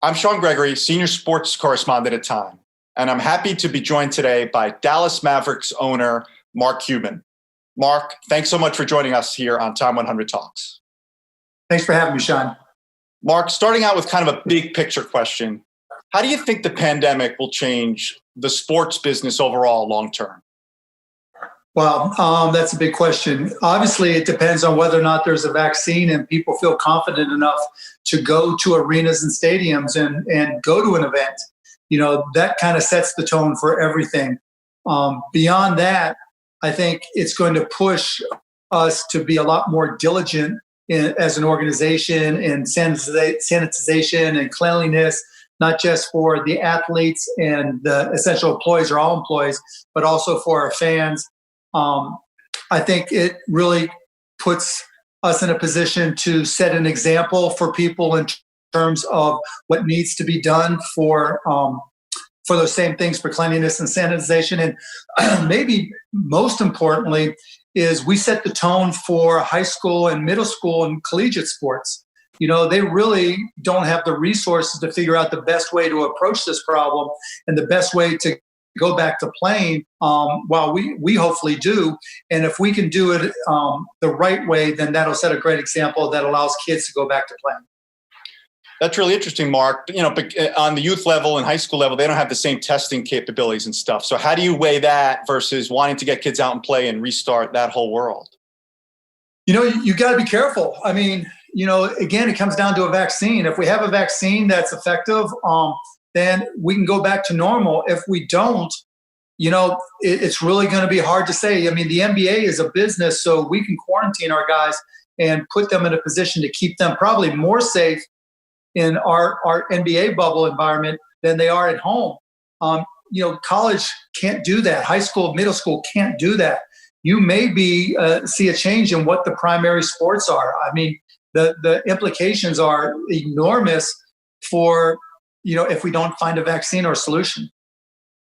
I'm Sean Gregory, senior sports correspondent at Time, and I'm happy to be joined today by Dallas Mavericks owner Mark Cuban. Mark, thanks so much for joining us here on TIME100 Talks. Thanks for having me, Sean. Mark, starting out with kind of a big picture question, how do you think the pandemic will change the sports business overall long term? Well, that's a big question. Obviously, it depends on whether or not there's a vaccine and people feel confident enough to go to arenas and stadiums and go to an event. You know, that kind of sets the tone for everything. Beyond that, I think it's going to push us to be a lot more diligent as an organization in sanitization and cleanliness, not just for the athletes and the essential employees or all employees, but also for our fans. I think it really puts us in a position to set an example for people in terms of what needs to be done for those same things, for cleanliness and sanitization. And maybe most importantly is we set the tone for high school and middle school and collegiate sports. You know, they really don't have the resources to figure out the best way to approach this problem and the best way to go back to playing, while we hopefully do. And if we can do it the right way, then that'll set a great example that allows kids to go back to playing. That's really interesting, Mark. You know, on the youth level and high school level, they don't have the same testing capabilities and stuff. So how do you weigh that versus wanting to get kids out and play and restart that whole world? You know, you got to be careful. I mean, you know, again, it comes down to a vaccine. If we have a vaccine that's effective, then we can go back to normal. If we don't, you know, it's really going to be hard to say. I mean, the NBA is a business, so we can quarantine our guys and put them in a position to keep them probably more safe in our NBA bubble environment than they are at home. You know, college can't do that. High school, middle school can't do that. You may see a change in what the primary sports are. I mean, the implications are enormous for, you know, if we don't find a vaccine or a solution.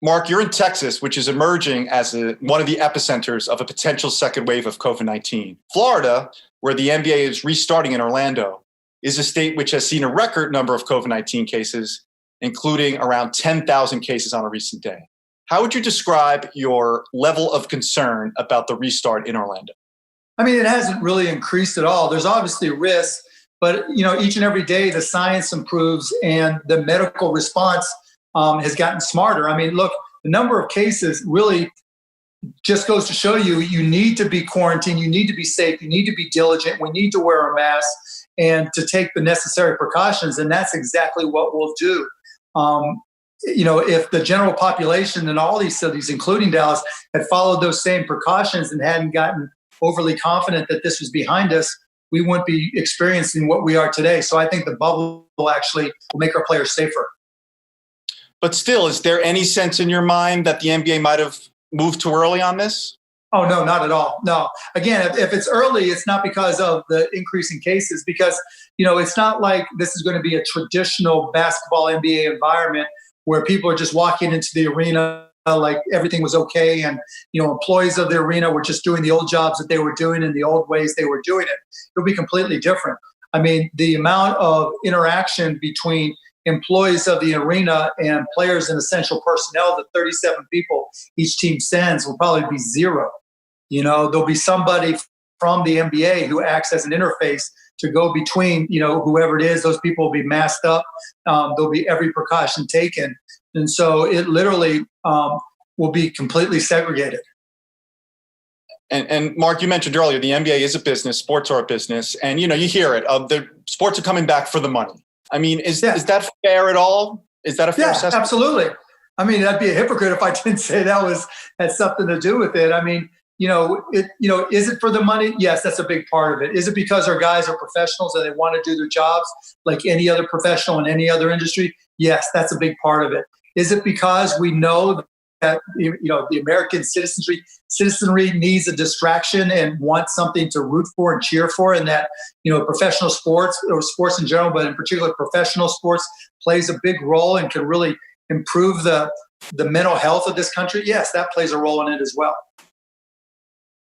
Mark, you're in Texas, which is emerging as one of the epicenters of a potential second wave of COVID-19. Florida, where the NBA is restarting in Orlando, is a state which has seen a record number of COVID-19 cases, including around 10,000 cases on a recent day. How would you describe your level of concern about the restart in Orlando? I mean, it hasn't really increased at all. There's obviously risks, but, you know, each and every day the science improves and the medical response has gotten smarter. I mean, look, the number of cases really just goes to show you, you need to be quarantined, you need to be safe, you need to be diligent, we need to wear a mask and to take the necessary precautions. And that's exactly what we'll do. You know, if the general population in all these cities, including Dallas, had followed those same precautions and hadn't gotten overly confident that this was behind us, we wouldn't be experiencing what we are today. So I think the bubble will make our players safer. But still, is there any sense in your mind that the NBA might have moved too early on this? Oh, no, not at all. No. Again, if it's early, it's not because of the increase in cases, because, you know, it's not like this is going to be a traditional basketball NBA environment where people are just walking into the arena like everything was okay. And, you know, employees of the arena were just doing the old jobs that they were doing in the old ways they were doing it. It'll be completely different. I mean, the amount of interaction between employees of the arena and players and essential personnel, the 37 people each team sends, will probably be zero. You know, there'll be somebody from the NBA who acts as an interface to go between, you know, whoever it is. Those people will be masked up. There'll be every precaution taken. And so it literally will be completely segregated. And Mark, you mentioned earlier, the NBA is a business, sports are a business. And, you know, you hear it, the sports are coming back for the money. I mean, is that fair at all? Is that a fair assessment? Absolutely. I mean, I'd be a hypocrite if I didn't say that had something to do with it. I mean, is it for the money? Yes, that's a big part of it. Is it because our guys are professionals and they want to do their jobs like any other professional in any other industry? Yes, that's a big part of it. Is it because we know that, you know, the American citizenry needs a distraction and wants something to root for and cheer for, and that, you know, professional sports or sports in general, but in particular professional sports, plays a big role and can really improve the mental health of this country? Yes, that plays a role in it as well.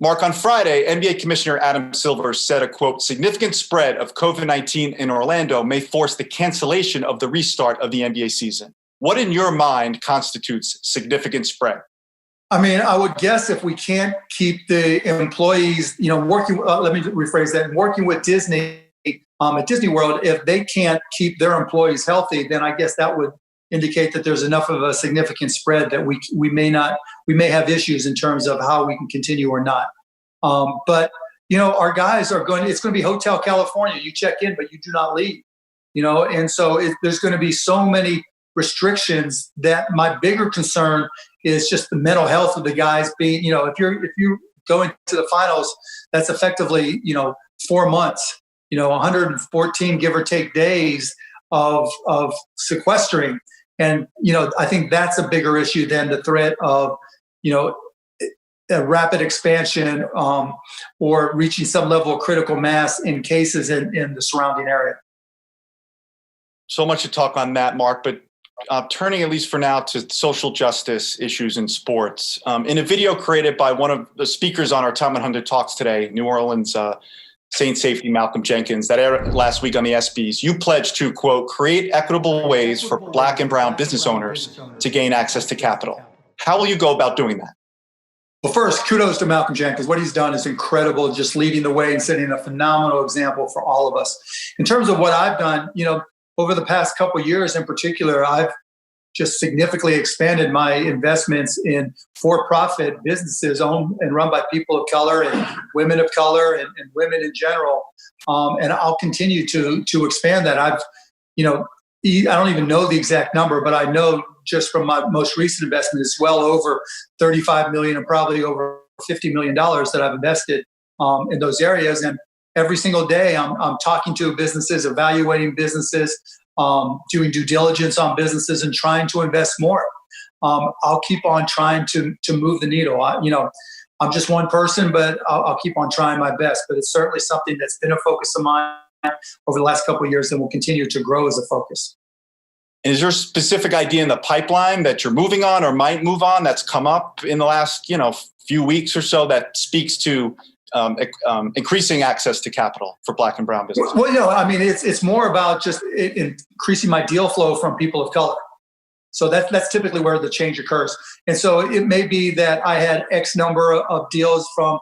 Mark, on Friday, NBA Commissioner Adam Silver said a, quote, significant spread of COVID-19 in Orlando may force the cancellation of the restart of the NBA season. What in your mind constitutes significant spread? I mean, I would guess if we can't keep the employees, working, let me rephrase that, working with Disney at Disney World, if they can't keep their employees healthy, then I guess that would indicate that there's enough of a significant spread that we may have issues in terms of how we can continue or not. But our guys it's going to be Hotel California. You check in, but you do not leave, and so there's going to be so many restrictions that my bigger concern is just the mental health of the guys being, if you're going to the finals, that's effectively, 4 months, 114 give or take days of sequestering. And, I think that's a bigger issue than the threat of, a rapid expansion or reaching some level of critical mass in cases in the surrounding area. So much to talk on that, Mark, but turning at least for now to social justice issues in sports. In a video created by one of the speakers on our TIME100 talks today, New Orleans Saint safety Malcolm Jenkins, that aired last week on the ESPYs, you pledged to, quote, create equitable ways for Black and brown business owners to gain access to capital. How will you go about doing that? Well, first, kudos to Malcolm Jenkins. What he's done is incredible, just leading the way and setting a phenomenal example for all of us. In terms of what I've done, over the past couple of years in particular, I've just significantly expanded my investments in for-profit businesses owned and run by people of color and women of color and women in general. And I'll continue to expand that. I don't even know the exact number, but I know just from my most recent investment, it's well over 35 million and probably over $50 million that I've invested in those areas. And every single day I'm talking to businesses, evaluating businesses, doing due diligence on businesses and trying to invest more. I'll keep on trying to move the needle. I'm just one person, but I'll keep on trying my best. But it's certainly something that's been a focus of mine over the last couple of years and will continue to grow as a focus. And is there a specific idea in the pipeline that you're moving on or might move on that's come up in the last, few weeks or so that speaks to increasing access to capital for Black and brown businesses? Well, it's more about just increasing my deal flow from people of color. So that's typically where the change occurs. And so it may be that I had X number of deals from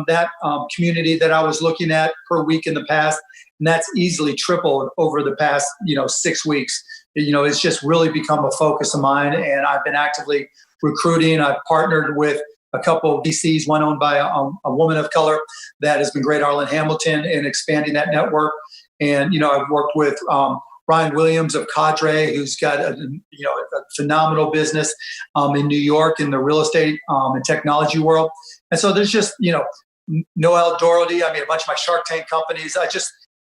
that community that I was looking at per week in the past, and that's easily tripled over the past 6 weeks. It's just really become a focus of mine, and I've been actively recruiting. I've partnered with a couple of VCs, one owned by a woman of color that has been great, Arlen Hamilton, in expanding that network. And, I've worked with Ryan Williams of Cadre, who's got a phenomenal business in New York in the real estate and technology world. And so there's just, Noel Doherty, a bunch of my Shark Tank companies.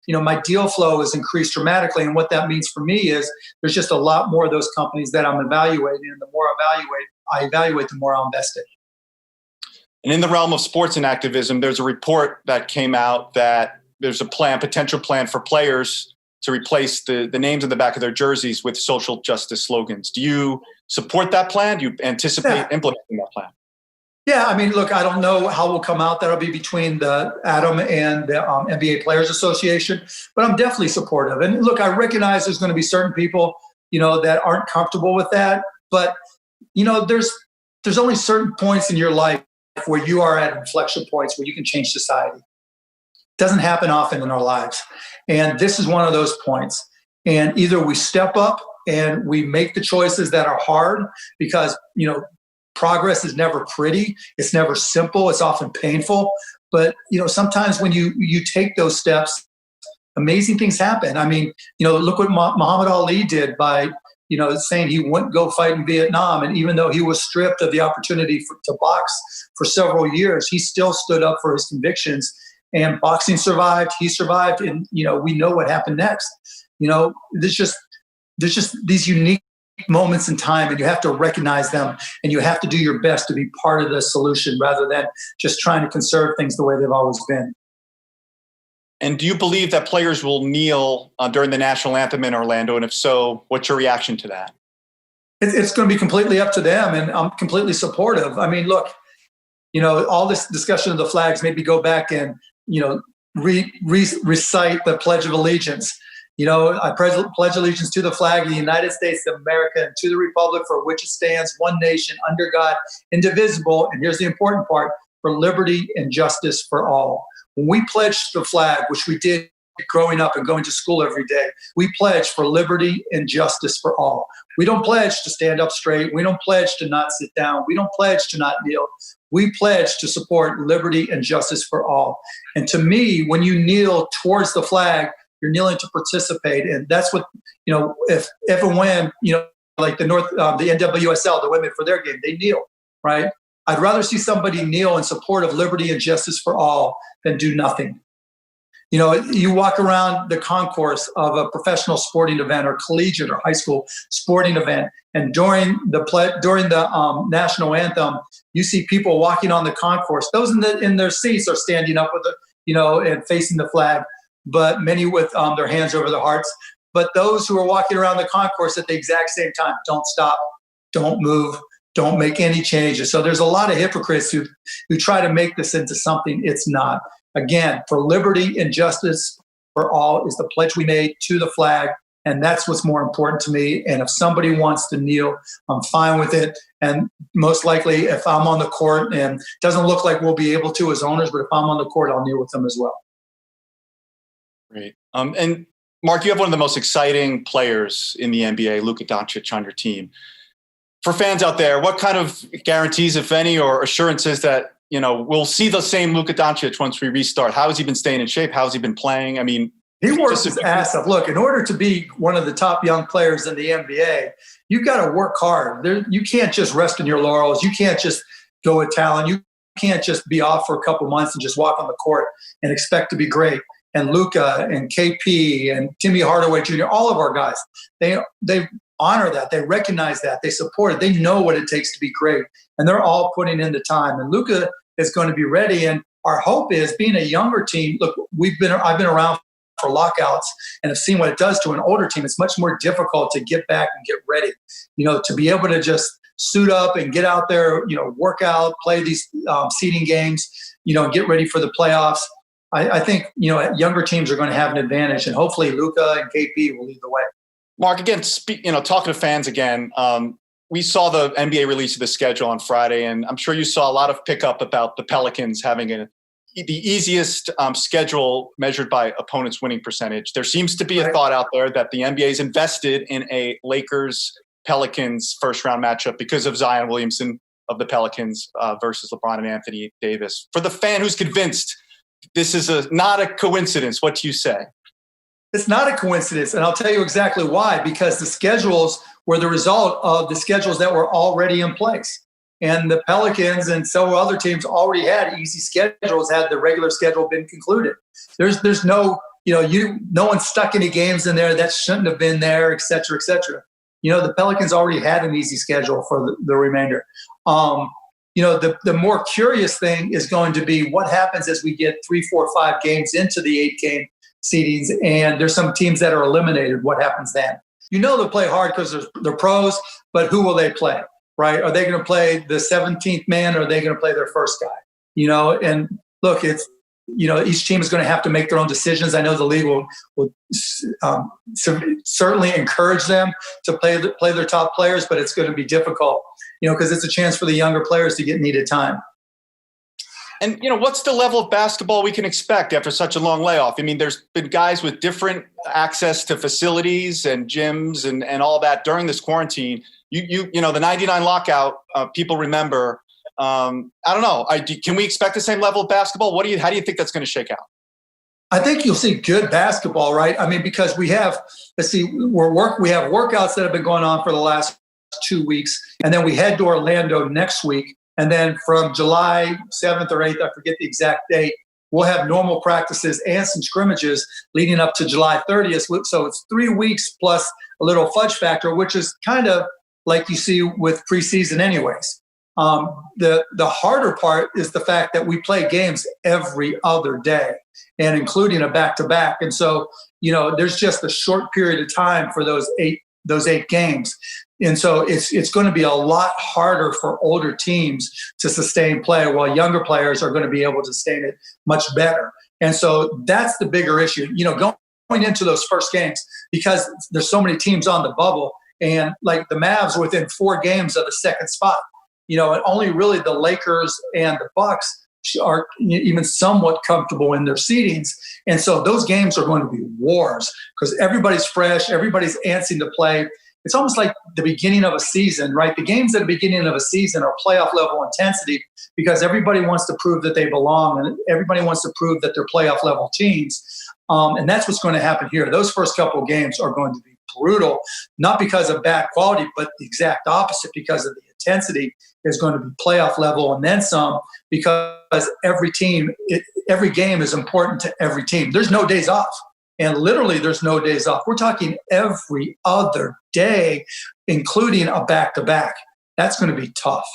My deal flow has increased dramatically. And what that means for me is there's just a lot more of those companies that I'm evaluating. And the more I evaluate, the more I'll invest in. And in the realm of sports and activism, there's a report that came out that there's a potential plan for players to replace the names in the back of their jerseys with social justice slogans. Do you support that plan? Do you anticipate implementing that plan? Yeah, look, I don't know how it will come out. That'll be between the Adam and the NBA Players Association, but I'm definitely supportive. And look, I recognize there's going to be certain people, that aren't comfortable with that. But, there's only certain points in your life where you are at inflection points where you can change society. It doesn't happen often in our lives. And this is one of those points. And either we step up and we make the choices that are hard because, progress is never pretty. It's never simple. It's often painful. But, sometimes when you take those steps, amazing things happen. Look what Muhammad Ali did by, saying he wouldn't go fight in Vietnam. And even though he was stripped of the opportunity to box for several years, he still stood up for his convictions. And boxing survived. He survived. And, we know what happened next. There's just these unique moments in time, and you have to recognize them, and you have to do your best to be part of the solution rather than just trying to conserve things the way they've always been. And do you believe that players will kneel during the national anthem in Orlando? And if so, what's your reaction to that? It's going to be completely up to them, and I'm completely supportive. Look, all this discussion of the flags, maybe go back and, recite the Pledge of Allegiance. I pledge allegiance to the flag of the United States of America and to the republic for which it stands, one nation, under God, indivisible. And here's the important part, for liberty and justice for all. When we pledged the flag, which we did growing up and going to school every day, we pledge for liberty and justice for all. We don't pledge to stand up straight. We don't pledge to not sit down. We don't pledge to not kneel. We pledge to support liberty and justice for all. And to me, when you kneel towards the flag, you're kneeling to participate. And that's what, if and when, like the NWSL, the women for their game, they kneel, right? I'd rather see somebody kneel in support of liberty and justice for all than do nothing. You walk around the concourse of a professional sporting event or collegiate or high school sporting event, and during the national anthem, you see people walking on the concourse. Those in their seats are standing up with and facing the flag, but many with their hands over their hearts. But those who are walking around the concourse at the exact same time don't stop, don't move, don't make any changes. So there's a lot of hypocrites who try to make this into something it's not. Again, for liberty and justice for all is the pledge we made to the flag, and that's what's more important to me. And if somebody wants to kneel, I'm fine with it. And most likely, if I'm on the court, and it doesn't look like we'll be able to as owners, but if I'm on the court, I'll kneel with them as well. Great. And Mark, you have one of the most exciting players in the NBA, Luca Dotti, on your team. For fans out there, what kind of guarantees, if any, or assurances that we'll see the same Luca Doncic once we restart? How has he been staying in shape? How has he been playing? I mean, he works his ass off. Look, in order to be one of the top young players in the NBA, you've got to work hard. You can't just rest in your laurels. You can't just go with talent. You can't just be off for a couple months and just walk on the court and expect to be great. And Luca and KP and Timmy Hardaway Jr., all of our guys, they honor that. They recognize that. They support it. They know what it takes to be great. And they're all putting in the time. And Luca is going to be ready. And our hope is, being a younger team, look, I've been around for lockouts and have seen what it does to an older team. It's much more difficult to get back and get ready, to be able to just suit up and get out there, work out, play these seeding games, and get ready for the playoffs. I think, younger teams are going to have an advantage, and hopefully Luca and KP will lead the way. Mark, again, talking to fans again, we saw the NBA release of the schedule on Friday, and I'm sure you saw a lot of pickup about the Pelicans having the easiest schedule measured by opponents' winning percentage. There seems to be a thought out there that the NBA is invested in a Lakers-Pelicans first-round matchup because of Zion Williamson of the Pelicans versus LeBron and Anthony Davis. For the fan who's convinced this is not a coincidence, what do you say? It's not a coincidence, and I'll tell you exactly why. Because the schedules were the result of the schedules that were already in place. And the Pelicans and several other teams already had easy schedules had the regular schedule been concluded. There's no, no one stuck any games in there that shouldn't have been there, et cetera, et cetera. The Pelicans already had an easy schedule for the remainder. The more curious thing is going to be what happens as we get 3, 4, 5 games into the 8-game seedings, and there's some teams that are eliminated. What happens then? They'll play hard because they're pros, but who will they play, right? Are they going to play the 17th man, or are they going to play their first guy? And look, it's, each team is going to have to make their own decisions. I know the league will certainly encourage them to play their top players, but it's going to be difficult, because it's a chance for the younger players to get needed time. And, what's the level of basketball we can expect after such a long layoff? I mean, there's been guys with different access to facilities and gyms and all that during this quarantine. The 99 lockout, people remember. I don't know. Can we expect the same level of basketball? How do you think that's going to shake out? I think you'll see good basketball, right? I mean, because we have workouts that have been going on for the last 2 weeks, and then we head to Orlando next week. And then from July 7th or 8th, I forget the exact date, we'll have normal practices and some scrimmages leading up to July 30th. So it's 3 weeks plus a little fudge factor, which is kind of like you see with preseason anyways. The harder part is the fact that we play games every other day, and including a back-to-back. And so, there's just a short period of time for those 8 those 8 games. And so it's going to be a lot harder for older teams to sustain play, while younger players are going to be able to sustain it much better. And so that's the bigger issue, going into those first games, because there's so many teams on the bubble, and like the Mavs are within 4 games of the second spot, and only really the Lakers and the Bucks are even somewhat comfortable in their seedings. And so those games are going to be wars, because everybody's fresh, everybody's antsy to play. It's almost like the beginning of a season, right? The games at the beginning of a season are playoff level intensity, because everybody wants to prove that they belong, and everybody wants to prove that they're playoff level teams. And that's what's going to happen here. Those first couple of games are going to be brutal, not because of bad quality, but the exact opposite, because of the intensity is going to be playoff level and then some, because every game is important to every team. There's no days off. And literally, there's no days off. We're talking every other day, including a back-to-back. That's going to be tough.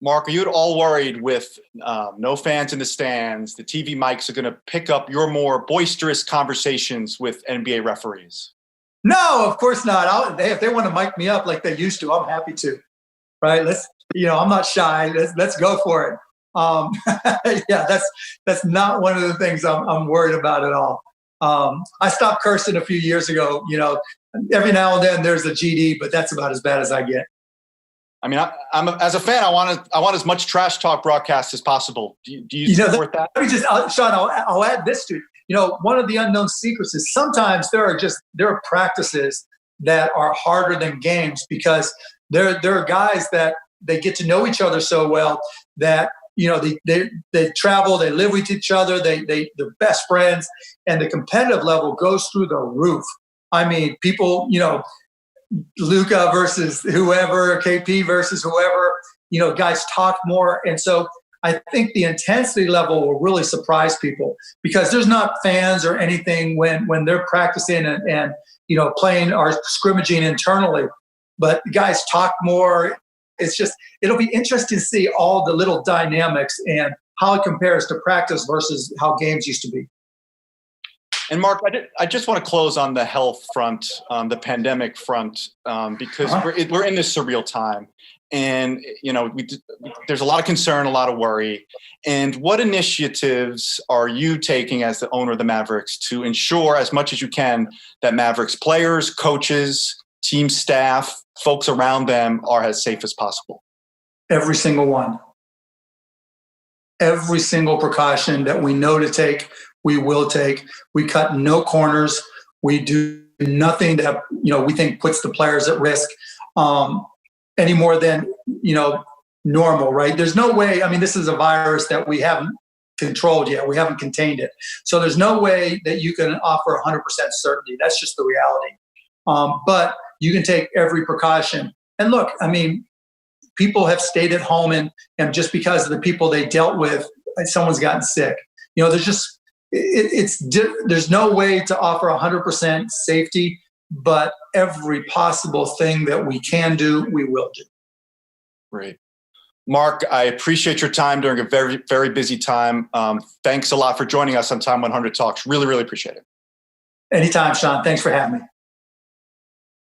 Mark, are you at all worried with no fans in the stands? The TV mics are going to pick up your more boisterous conversations with NBA referees. No, of course not. If they want to mic me up like they used to, I'm happy to. Right? I'm not shy. Let's go for it. Yeah, that's not one of the things I'm worried about at all. I stopped cursing a few years ago. Every now and then there's a GD, but that's about as bad as I get. I mean, I'm as a fan, I want as much trash talk broadcast as possible. Do you support that? Let me just, Sean, I'll add this to it. One of the unknown secrets is sometimes there are practices that are harder than games, because there are guys that they get to know each other so well that they travel, they live with each other, they're best friends, and the competitive level goes through the roof. I mean, people, Luca versus whoever, KP versus whoever, guys talk more. And so I think the intensity level will really surprise people, because there's not fans or anything when they're practicing and playing or scrimmaging internally, but guys talk more. It'll be interesting to see all the little dynamics and how it compares to practice versus how games used to be. And Mark, I just want to close on the health front, the pandemic front, because we're in this surreal time, and there's a lot of concern, a lot of worry. And what initiatives are you taking as the owner of the Mavericks to ensure, as much as you can, that Mavericks players, coaches, team staff, folks around them are as safe as possible? Every single one. Every single precaution that we know to take, we will take. We cut no corners. We do nothing that we think puts the players at risk any more than normal, right? There's no way. I mean, this is a virus that we haven't controlled yet. We haven't contained it. So there's no way that you can offer 100% certainty. That's just the reality. But you can take every precaution. And look, I mean, people have stayed at home, and just because of the people they dealt with, someone's gotten sick. There's no way to offer 100% safety, but every possible thing that we can do, we will do. Great. Mark, I appreciate your time during a very, very busy time. Thanks a lot for joining us on Time 100 Talks. Really, really appreciate it. Anytime, Sean. Thanks for having me.